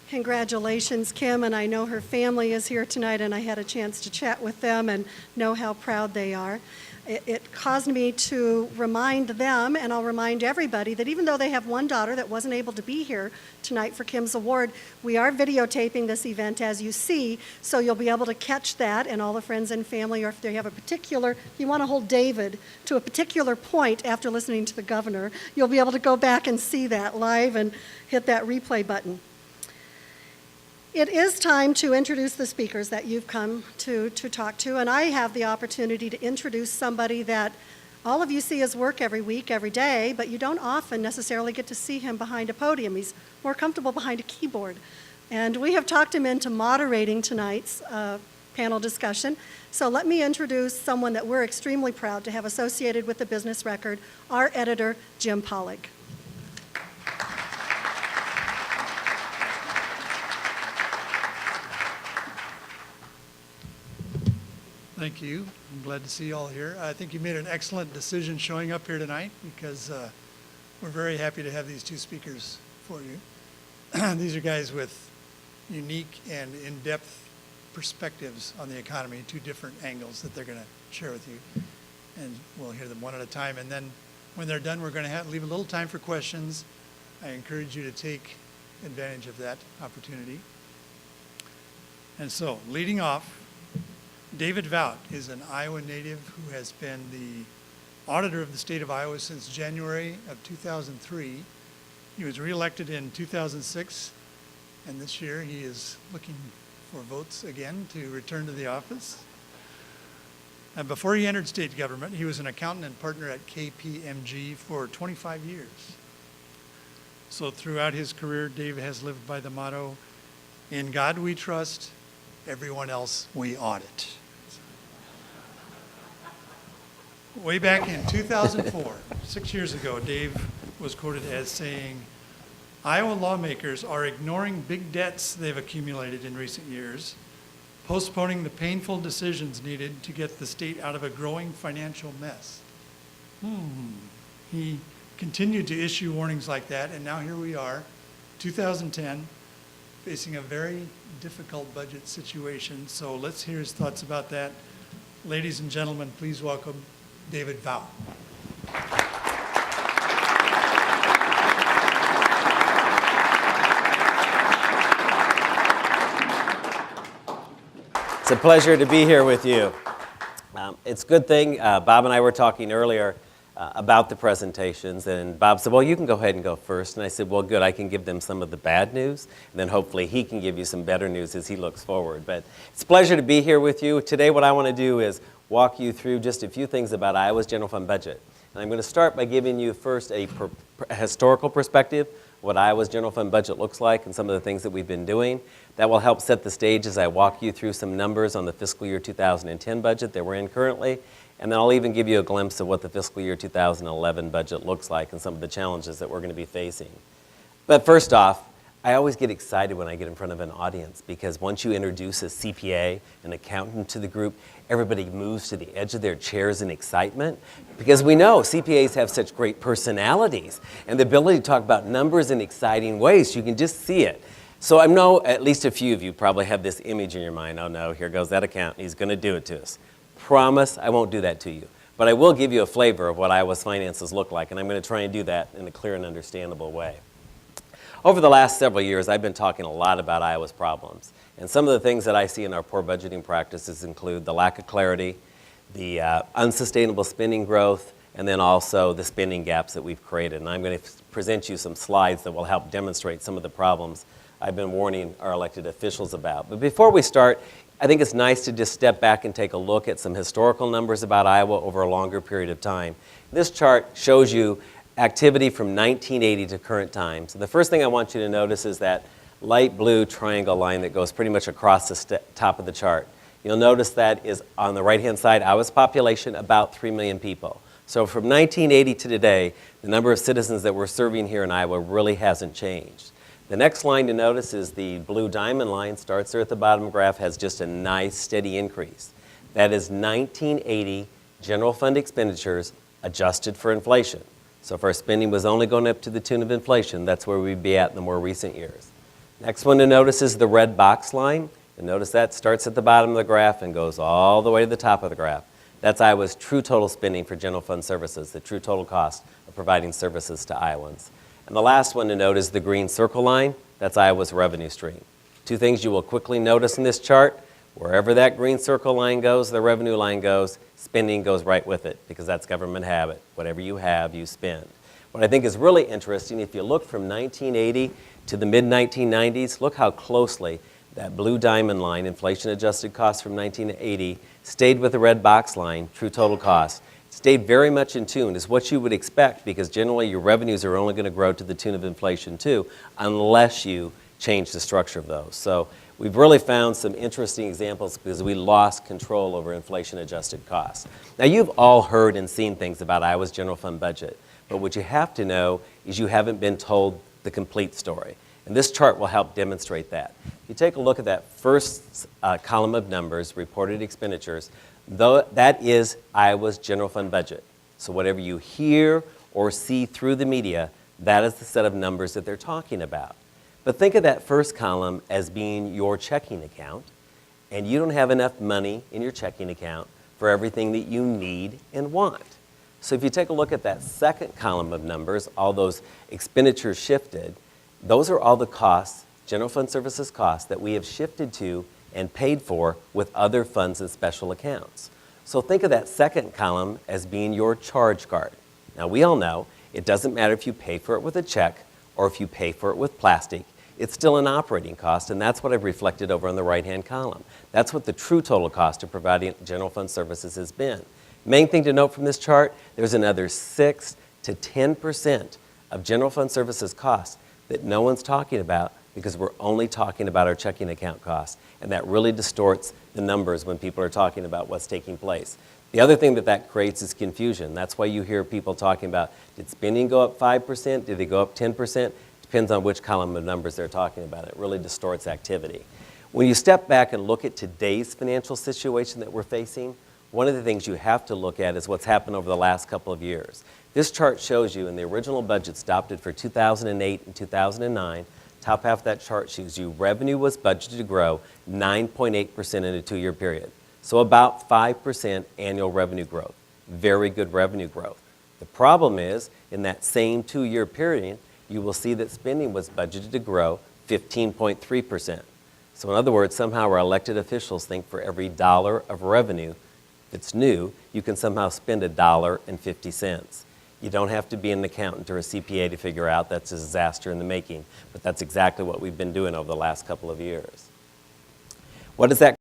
Congratulations, Kim, and I know her family is here tonight, and I had a chance to chat with them and know how proud they are. It caused me to remind them, and I'll remind everybody, that even though they have one daughter that wasn't able to be here tonight for Kim's award, we are videotaping this event, as you see, so you'll be able to catch that, and all the friends and family, or if they have if you want to hold David to a particular point after listening to the governor, you'll be able to go back and see that live and hit that replay button. It is time to introduce the speakers that you've come to talk to, and I have the opportunity to introduce somebody that all of you see his work every week, every day, but you don't often necessarily get to see him behind a podium. He's more comfortable behind a keyboard. And we have talked him into moderating tonight's panel discussion. So let me introduce someone that we're extremely proud to have associated with the Business Record, our editor, Jim Pollock. Thank you. I'm glad to see you all here. I think you made an excellent decision showing up here tonight because we're very happy to have these two speakers for you. These are guys with unique and in-depth perspectives on the economy, two different angles that they're going to share with you. And we'll hear them one at a time. And then when they're done, we're going to leave a little time for questions. I encourage you to take advantage of that opportunity. And so, leading off, David Vaught is an Iowa native who has been the auditor of the state of Iowa since January of 2003. He was reelected in 2006, and this year he is looking for votes again to return to the office. And before he entered state government, he was an accountant and partner at KPMG for 25 years. So throughout his career, Dave has lived by the motto, "In God we trust, everyone else we audit." Way back in 2004, 6 years ago, Dave was quoted as saying, "Iowa lawmakers are ignoring big debts they've accumulated in recent years, postponing the painful decisions needed to get the state out of a growing financial mess." He continued to issue warnings like that, and now here we are, 2010, facing a very difficult budget situation. So let's hear his thoughts about that. Ladies and gentlemen, please welcome David Vaught. It's a pleasure to be here with you. It's a good thing. Bob and I were talking earlier about the presentations, and Bob said, "Well, you can go ahead and go first." And I said, "Well, good, I can give them some of the bad news, and then hopefully he can give you some better news as he looks forward." But it's a pleasure to be here with you. Today what I want to do is walk you through just a few things about Iowa's general fund budget. And I'm going to start by giving you first a historical perspective, what Iowa's general fund budget looks like and some of the things that we've been doing. That will help set the stage as I walk you through some numbers on the fiscal year 2010 budget that we're in currently. And then I'll even give you a glimpse of what the fiscal year 2011 budget looks like and some of the challenges that we're going to be facing. But first off, I always get excited when I get in front of an audience because once you introduce a CPA, an accountant to the group, everybody moves to the edge of their chairs in excitement because we know CPAs have such great personalities and the ability to talk about numbers in exciting ways. You can just see it. So I know at least a few of you probably have this image in your mind. Oh no, here goes that accountant. He's going to do it to us. Promise I won't do that to you. But I will give you a flavor of what Iowa's finances look like, and I'm going to try and do that in a clear and understandable way. Over the last several years, I've been talking a lot about Iowa's problems. And some of the things that I see in our poor budgeting practices include the lack of clarity, the unsustainable spending growth, and then also the spending gaps that we've created. And I'm going to present you some slides that will help demonstrate some of the problems I've been warning our elected officials about. But before we start, I think it's nice to just step back and take a look at some historical numbers about Iowa over a longer period of time. This chart shows you activity from 1980 to current time. So the first thing I want you to notice is that light blue triangle line that goes pretty much across the top of the chart. You'll notice that is on the right-hand side, Iowa's population, about 3 million people. So from 1980 to today, the number of citizens that we're serving here in Iowa really hasn't changed. The next line to notice is the blue diamond line, starts there at the bottom graph, has just a nice steady increase. That is 1980 general fund expenditures adjusted for inflation. So if our spending was only going up to the tune of inflation, that's where we'd be at in the more recent years. Next one to notice is the red box line. And notice that starts at the bottom of the graph and goes all the way to the top of the graph. That's Iowa's true total spending for general fund services, the true total cost of providing services to Iowans. And the last one to note is the green circle line. That's Iowa's revenue stream. Two things you will quickly notice in this chart. Wherever that green circle line goes, the revenue line goes, spending goes right with it because that's government habit. Whatever you have, you spend. What I think is really interesting, if you look from 1980 to the mid-1990s, look how closely that blue diamond line, inflation-adjusted costs from 1980, stayed with the red box line, true total cost. Stayed very much in tune, is what you would expect because generally your revenues are only going to grow to the tune of inflation too, unless you change the structure of those. So we've really found some interesting examples because we lost control over inflation-adjusted costs. Now you've all heard and seen things about Iowa's general fund budget, but what you have to know is you haven't been told the complete story. And this chart will help demonstrate that. If you take a look at that first column of numbers, reported expenditures, that is Iowa's general fund budget. So whatever you hear or see through the media, that is the set of numbers that they're talking about. But think of that first column as being your checking account, and you don't have enough money in your checking account for everything that you need and want. So if you take a look at that second column of numbers, all those expenditures shifted, those are all the costs, general fund services costs, that we have shifted to and paid for with other funds and special accounts. So think of that second column as being your charge card. Now we all know it doesn't matter if you pay for it with a check or if you pay for it with plastic. It's still an operating cost, and that's what I've reflected over on the right-hand column. That's what the true total cost of providing general fund services has been. Main thing to note from this chart, there's another 6 to 10% of general fund services costs that no one's talking about because we're only talking about our checking account costs, and that really distorts the numbers when people are talking about what's taking place. The other thing that creates is confusion. That's why you hear people talking about, did spending go up 5%? Did they go up 10%? Depends on which column of numbers they're talking about. It really distorts activity. When you step back and look at today's financial situation that we're facing, one of the things you have to look at is what's happened over the last couple of years. This chart shows you in the original budgets adopted for 2008 and 2009, top half of that chart shows you revenue was budgeted to grow 9.8% in a 2-year period. So about 5% annual revenue growth. Very good revenue growth. The problem is, in that same 2-year period, you will see that spending was budgeted to grow 15.3%. So in other words, somehow our elected officials think for every dollar of revenue that's new, you can somehow spend $1.50. You don't have to be an accountant or a CPA to figure out that's a disaster in the making, but that's exactly what we've been doing over the last couple of years. What does that